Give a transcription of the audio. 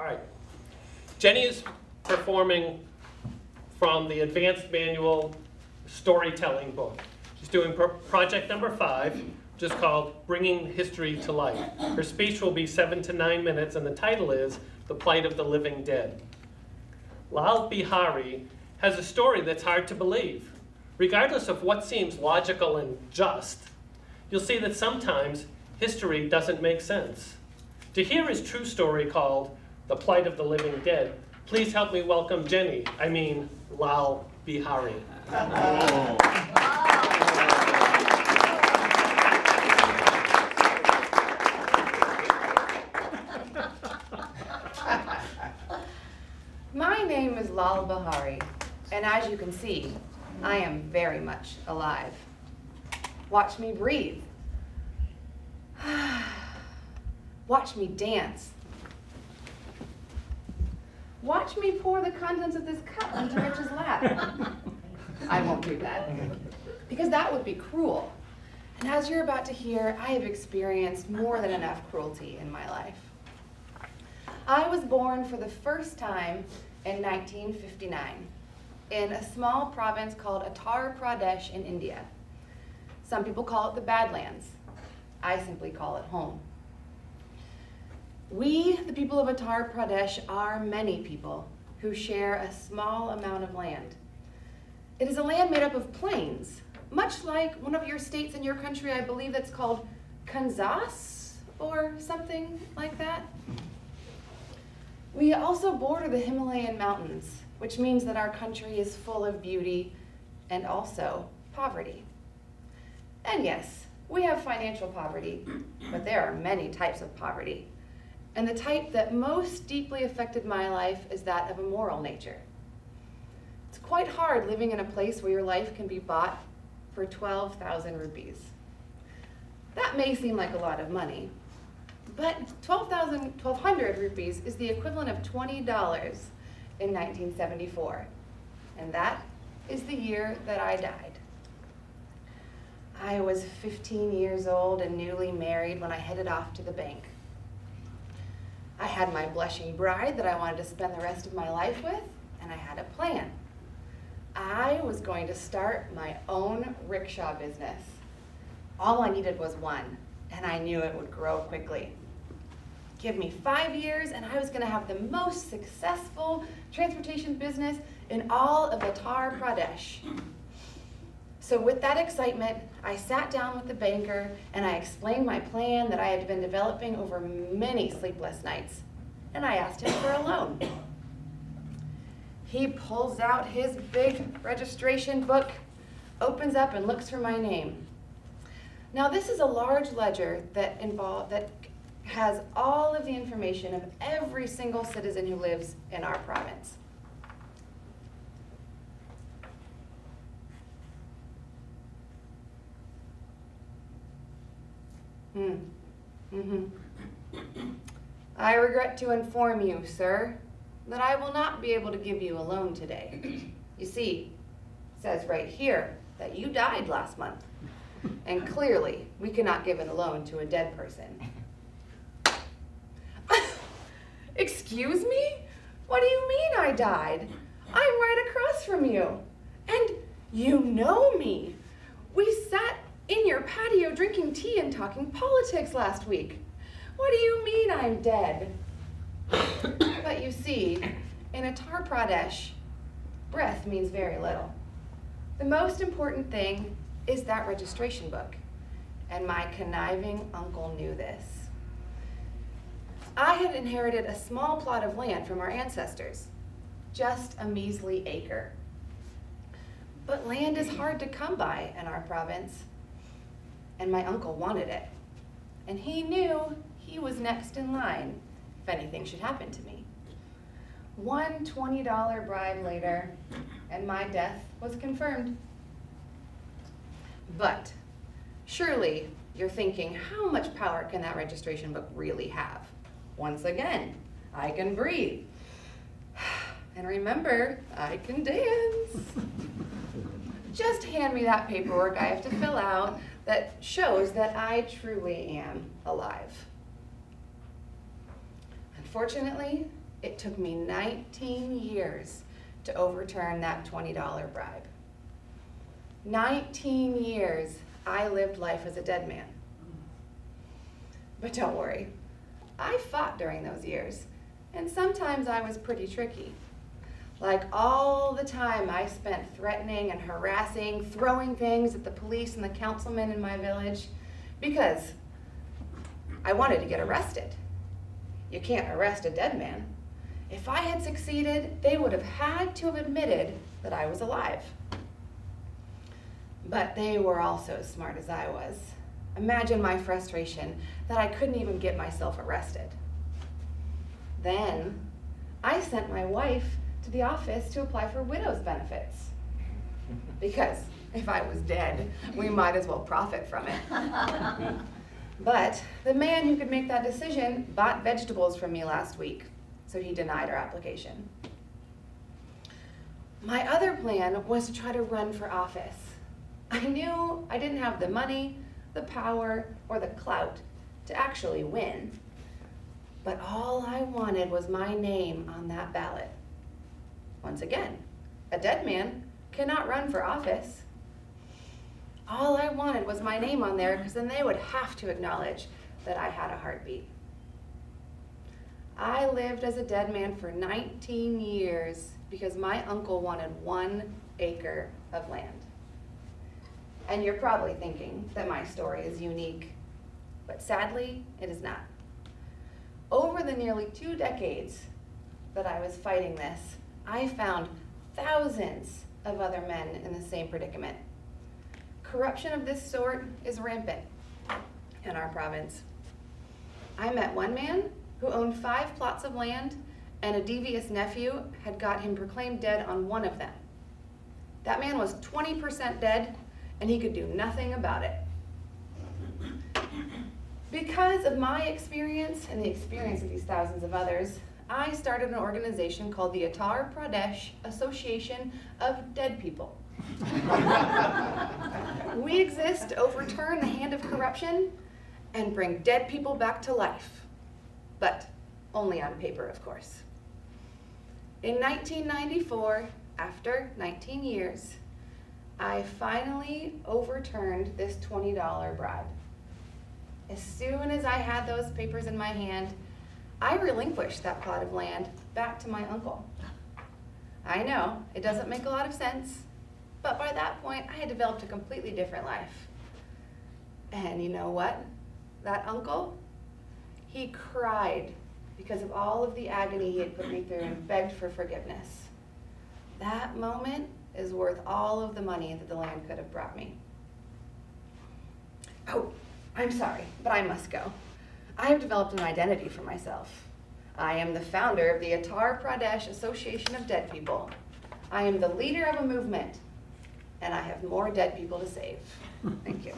All right. Jenny is performing from the Advanced Manual Storytelling book. She's doing project number 5, which is called Bringing History to Life. Her speech will be 7 to 9 minutes, and the title is The Plight of the Living Dead. Lal Bihari has a story that's hard to believe. Regardless of what seems logical and just, you'll see that sometimes history doesn't make sense. To hear his true story called The Plight of the Living Dead, please help me welcome Lal Bihari. My name is Lal Bihari, and as you can see, I am very much alive. Watch me breathe. Watch me dance. Watch me pour the contents of this cup into Rich's lap. I won't do that, because that would be cruel. And as you're about to hear, I have experienced more than enough cruelty in my life. I was born for the first time in 1959 in a small province called Uttar Pradesh in India. Some people call it the Badlands. I simply call it home. We, the people of Uttar Pradesh, are many people who share a small amount of land. It is a land made up of plains, much like one of your states in your country, I believe that's called Kansas or something like that. We also border the Himalayan mountains, which means that our country is full of beauty and also poverty. And yes, we have financial poverty, but there are many types of poverty. And the type that most deeply affected my life is that of a moral nature. It's quite hard living in a place where your life can be bought for 12,000 rupees. That may seem like a lot of money, but 1,200 rupees is the equivalent of $20 in 1974. And that is the year that I died. I was 15 years old and newly married when I headed off to the bank. I had my blushing bride that I wanted to spend the rest of my life with, and I had a plan. I was going to start my own rickshaw business. All I needed was one, and I knew it would grow quickly. Give me 5 years, and I was going to have the most successful transportation business in all of Uttar Pradesh. So with that excitement, I sat down with the banker and I explained my plan that I had been developing over many sleepless nights. And I asked him for a loan. He pulls out his big registration book, opens up and looks for my name. Now this is a large ledger that has all of the information of every single citizen who lives in our province. I regret to inform you, sir, that I will not be able to give you a loan today. You see, it says right here that you died last month, and clearly we cannot give a loan to a dead person. Excuse me? What do you mean I died? I'm right across from you, and you know me. We sat in your patio drinking tea and talking politics last week. What do you mean I'm dead? But you see, in Uttar Pradesh, breath means very little. The most important thing is that registration book, and my conniving uncle knew this. I had inherited a small plot of land from our ancestors, just a measly acre. But land is hard to come by in our province, and my uncle wanted it. And he knew he was next in line if anything should happen to me. One $20 bribe later, and my death was confirmed. But surely you're thinking, how much power can that registration book really have? Once again, I can breathe. And remember, I can dance. Just hand me that paperwork I have to fill out that shows that I truly am alive. Unfortunately, it took me 19 years to overturn that $20 bribe. 19 years I lived life as a dead man. But don't worry, I fought during those years, and sometimes I was pretty tricky. Like all the time I spent threatening and harassing, throwing things at the police and the councilmen in my village, because I wanted to get arrested. You can't arrest a dead man. If I had succeeded, they would have had to have admitted that I was alive. But they were also as smart as I was. Imagine my frustration that I couldn't even get myself arrested. Then I sent my wife to the office to apply for widow's benefits. Because if I was dead, we might as well profit from it. But the man who could make that decision bought vegetables from me last week, so he denied our application. My other plan was to try to run for office. I knew I didn't have the money, the power, or the clout to actually win. But all I wanted was my name on that ballot. Once again, a dead man cannot run for office. All I wanted was my name on there, because then they would have to acknowledge that I had a heartbeat. I lived as a dead man for 19 years because my uncle wanted 1 acre of land. And you're probably thinking that my story is unique, but sadly, it is not. Over the nearly 2 decades that I was fighting this, I found thousands of other men in the same predicament. Corruption of this sort is rampant in our province. I met one man who owned 5 plots of land, and a devious nephew had got him proclaimed dead on one of them. That man was 20% dead, and he could do nothing about it. Because of my experience and the experience of these thousands of others, I started an organization called the Uttar Pradesh Association of Dead People. We exist to overturn the hand of corruption and bring dead people back to life, but only on paper, of course. In 1994, after 19 years, I finally overturned this $20 bribe. As soon as I had those papers in my hand, I relinquished that plot of land back to my uncle. I know, it doesn't make a lot of sense, but by that point, I had developed a completely different life. And you know what? That uncle, he cried because of all of the agony he had put me through and begged for forgiveness. That moment is worth all of the money that the land could have brought me. Oh, I'm sorry, but I must go. I have developed an identity for myself. I am the founder of the Uttar Pradesh Association of Dead People. I am the leader of a movement, and I have more dead people to save. Thank you.